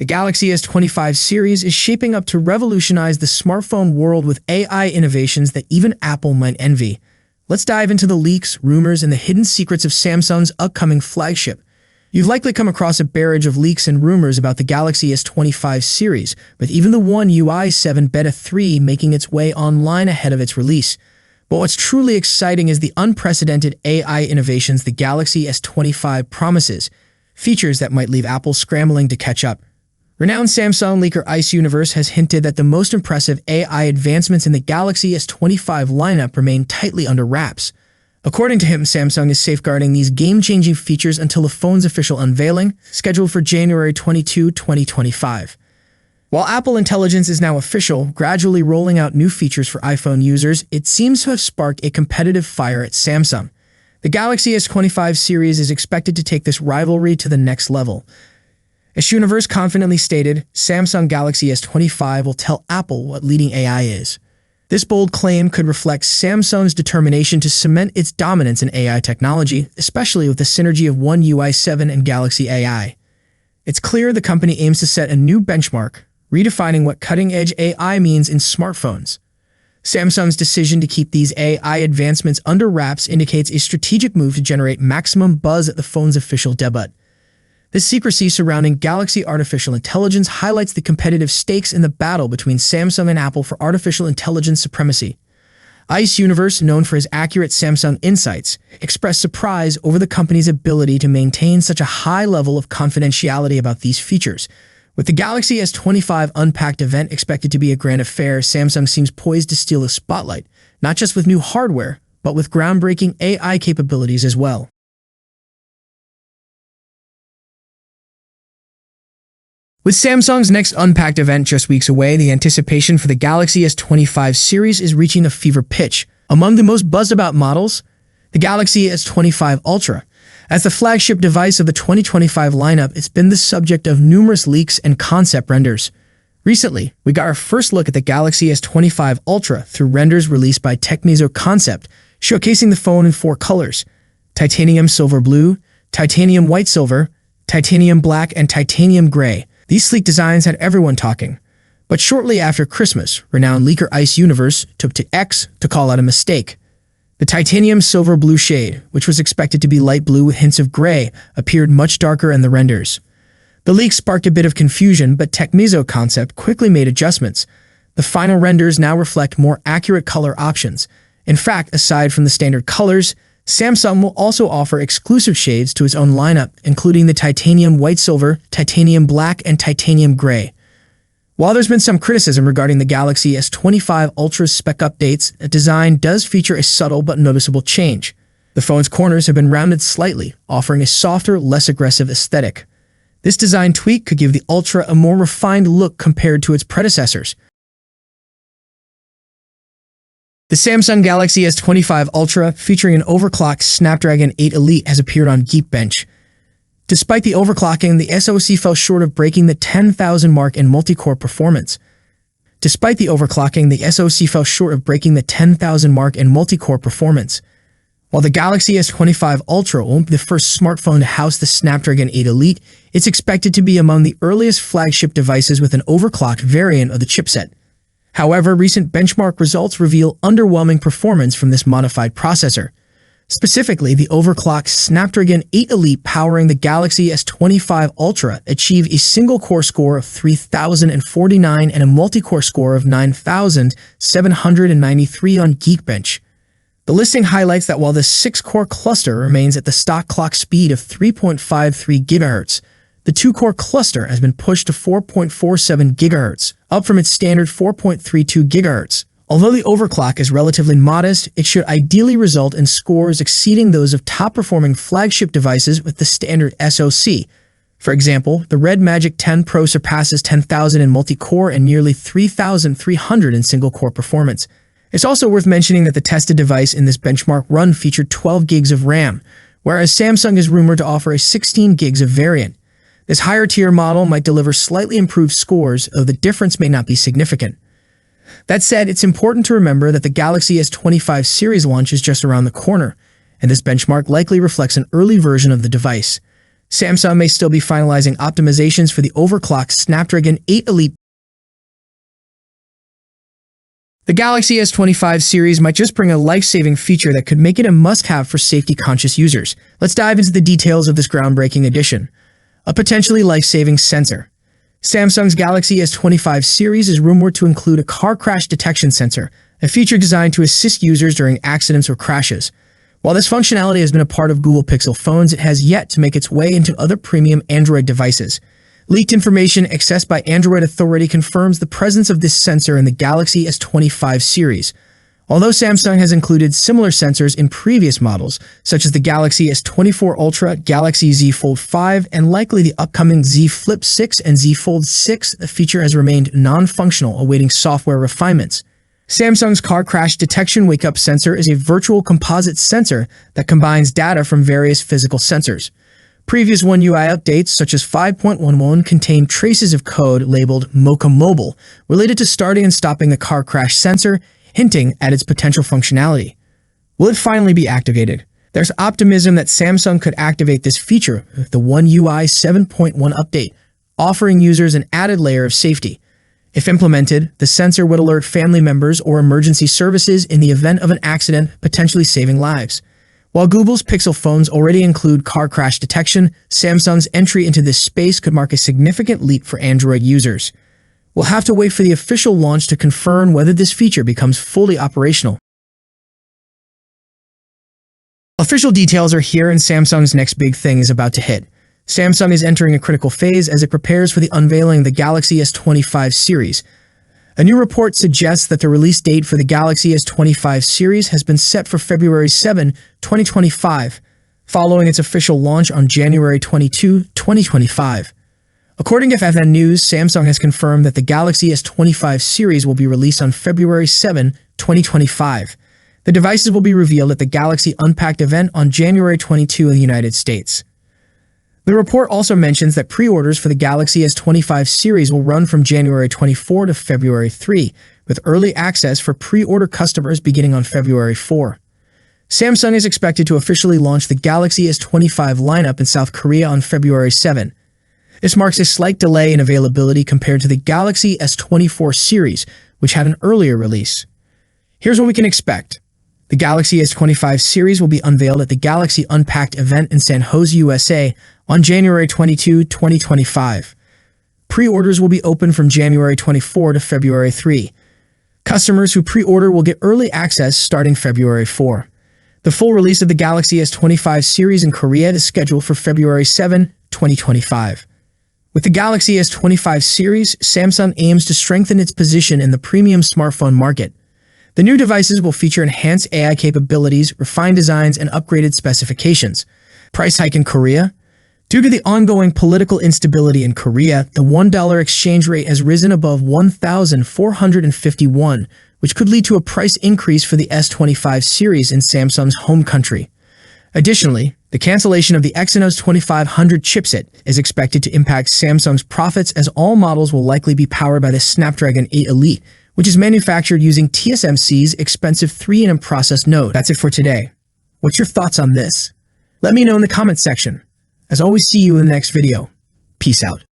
The Galaxy S25 series is shaping up to revolutionize the smartphone world with AI innovations that even Apple might envy. Let's dive into the leaks, rumors, and the hidden secrets of Samsung's upcoming flagship. You've likely come across a barrage of leaks and rumors about the Galaxy S25 series, with even the One UI 7 Beta 3 making its way online ahead of its release. But what's truly exciting is the unprecedented AI innovations the Galaxy S25 promises, features that might leave Apple scrambling to catch up. Renowned Samsung leaker Ice Universe has hinted that the most impressive AI advancements in the Galaxy S25 lineup remain tightly under wraps. According to him, Samsung is safeguarding these game-changing features until the phone's official unveiling, scheduled for January 22, 2025. While Apple Intelligence is now official, gradually rolling out new features for iPhone users, it seems to have sparked a competitive fire at Samsung. The Galaxy S25 series is expected to take this rivalry to the next level. As Universe confidently stated, Samsung Galaxy S25 will tell Apple what leading AI is. This bold claim could reflect Samsung's determination to cement its dominance in AI technology, especially with the synergy of One UI 7 and Galaxy AI. It's clear the company aims to set a new benchmark, redefining what cutting-edge AI means in smartphones. Samsung's decision to keep these AI advancements under wraps indicates a strategic move to generate maximum buzz at the phone's official debut. This secrecy surrounding Galaxy artificial intelligence highlights the competitive stakes in the battle between Samsung and Apple for artificial intelligence supremacy. Ice Universe, known for his accurate Samsung insights, expressed surprise over the company's ability to maintain such a high level of confidentiality about these features. With the Galaxy S25 Unpacked event expected to be a grand affair, Samsung seems poised to steal the spotlight, not just with new hardware, but with groundbreaking AI capabilities as well. With Samsung's next Unpacked event just weeks away, the anticipation for the Galaxy S25 series is reaching a fever pitch. Among the most buzzed-about models, the Galaxy S25 Ultra. As the flagship device of the 2025 lineup, it's been the subject of numerous leaks and concept renders. Recently, we got our first look at the Galaxy S25 Ultra through renders released by Techmizo Concept, showcasing the phone in 4 colors: titanium silver blue, titanium white silver, titanium black, and titanium gray. These sleek designs had everyone talking. But shortly after Christmas, renowned leaker Ice Universe took to X to call out a mistake. The titanium silver blue shade, which was expected to be light blue with hints of gray, appeared much darker in the renders. The leak sparked a bit of confusion, but Techmizo Concept quickly made adjustments. The final renders now reflect more accurate color options. In fact, aside from the standard colors, Samsung will also offer exclusive shades to its own lineup, including the titanium white silver, titanium black, and titanium gray. While there's been some criticism regarding the Galaxy S25 Ultra's spec updates, the design does feature a subtle but noticeable change. The phone's corners have been rounded slightly, offering a softer, less aggressive aesthetic. This design tweak could give the Ultra a more refined look compared to its predecessors. The Samsung Galaxy S25 Ultra, featuring an overclocked Snapdragon 8 Elite, has appeared on Geekbench. Despite the overclocking, the SoC fell short of breaking the 10,000 mark in multi-core performance. While the Galaxy S25 Ultra won't be the first smartphone to house the Snapdragon 8 Elite, it's expected to be among the earliest flagship devices with an overclocked variant of the chipset. However, recent benchmark results reveal underwhelming performance from this modified processor. Specifically, the overclocked Snapdragon 8 Elite powering the Galaxy S25 Ultra achieved a single-core score of 3,049 and a multi-core score of 9,793 on Geekbench. The listing highlights that while the 6-core cluster remains at the stock clock speed of 3.53 GHz, the 2-core cluster has been pushed to 4.47 GHz, up from its standard 4.32 GHz. Although the overclock is relatively modest, it should ideally result in scores exceeding those of top-performing flagship devices with the standard SoC. For example, the Red Magic 10 Pro surpasses 10,000 in multi-core and nearly 3,300 in single-core performance. It's also worth mentioning that the tested device in this benchmark run featured 12 gigs of RAM, whereas Samsung is rumored to offer a 16 gigs of variant. This higher-tier model might deliver slightly improved scores, though the difference may not be significant. That said, it's important to remember that the Galaxy S25 series launch is just around the corner, and this benchmark likely reflects an early version of the device. Samsung may still be finalizing optimizations for the overclocked Snapdragon 8 Elite. The Galaxy S25 series might just bring a life-saving feature that could make it a must-have for safety-conscious users. Let's dive into the details of this groundbreaking addition. A potentially life-saving sensor. Samsung's Galaxy S25 series is rumored to include a car crash detection sensor, a feature designed to assist users during accidents or crashes. While this functionality has been a part of Google Pixel phones, it has yet to make its way into other premium Android devices. Leaked information accessed by Android Authority confirms the presence of this sensor in the Galaxy S25 series. Although Samsung has included similar sensors in previous models, such as the Galaxy S24 Ultra, Galaxy Z Fold 5, and likely the upcoming Z Flip 6 and Z Fold 6, the feature has remained non-functional, awaiting software refinements. Samsung's car crash detection wake-up sensor is a virtual composite sensor that combines data from various physical sensors. Previous One UI updates, such as 5.11, contain traces of code labeled Mocha Mobile, related to starting and stopping the car crash sensor, hinting at its potential functionality. Will it finally be activated? There's optimism that Samsung could activate this feature with the One UI 7.1 update, offering users an added layer of safety. If implemented, the sensor would alert family members or emergency services in the event of an accident, potentially saving lives. While Google's Pixel phones already include car crash detection, Samsung's entry into this space could mark a significant leap for Android users. We'll have to wait for the official launch to confirm whether this feature becomes fully operational. Official details are here, and Samsung's next big thing is about to hit. Samsung is entering a critical phase as it prepares for the unveiling of the Galaxy S25 series. A new report suggests that the release date for the Galaxy S25 series has been set for February 7, 2025, following its official launch on January 22, 2025. According to FFN News, Samsung has confirmed that the Galaxy S25 series will be released on February 7, 2025. The devices will be revealed at the Galaxy Unpacked event on January 22 in the United States. The report also mentions that pre-orders for the Galaxy S25 series will run from January 24 to February 3, with early access for pre-order customers beginning on February 4. Samsung is expected to officially launch the Galaxy S25 lineup in South Korea on February 7. This marks a slight delay in availability compared to the Galaxy S24 series, which had an earlier release. Here's what we can expect. The Galaxy S25 series will be unveiled at the Galaxy Unpacked event in San Jose, USA on January 22, 2025. Pre-orders will be open from January 24 to February 3. Customers who pre-order will get early access starting February 4. The full release of the Galaxy S25 series in Korea is scheduled for February 7, 2025. With the Galaxy S25 series, Samsung aims to strengthen its position in the premium smartphone market. The new devices will feature enhanced AI capabilities, refined designs, and upgraded specifications. Price hike in Korea? Due to the ongoing political instability in Korea, the $1 exchange rate has risen above 1,451, which could lead to a price increase for the S25 series in Samsung's home country. Additionally, the cancellation of the Exynos 2500 chipset is expected to impact Samsung's profits, as all models will likely be powered by the Snapdragon 8 Elite, which is manufactured using TSMC's expensive 3nm process node. That's it for today. What's your thoughts on this? Let me know in the comments section. As always, see you in the next video. Peace out.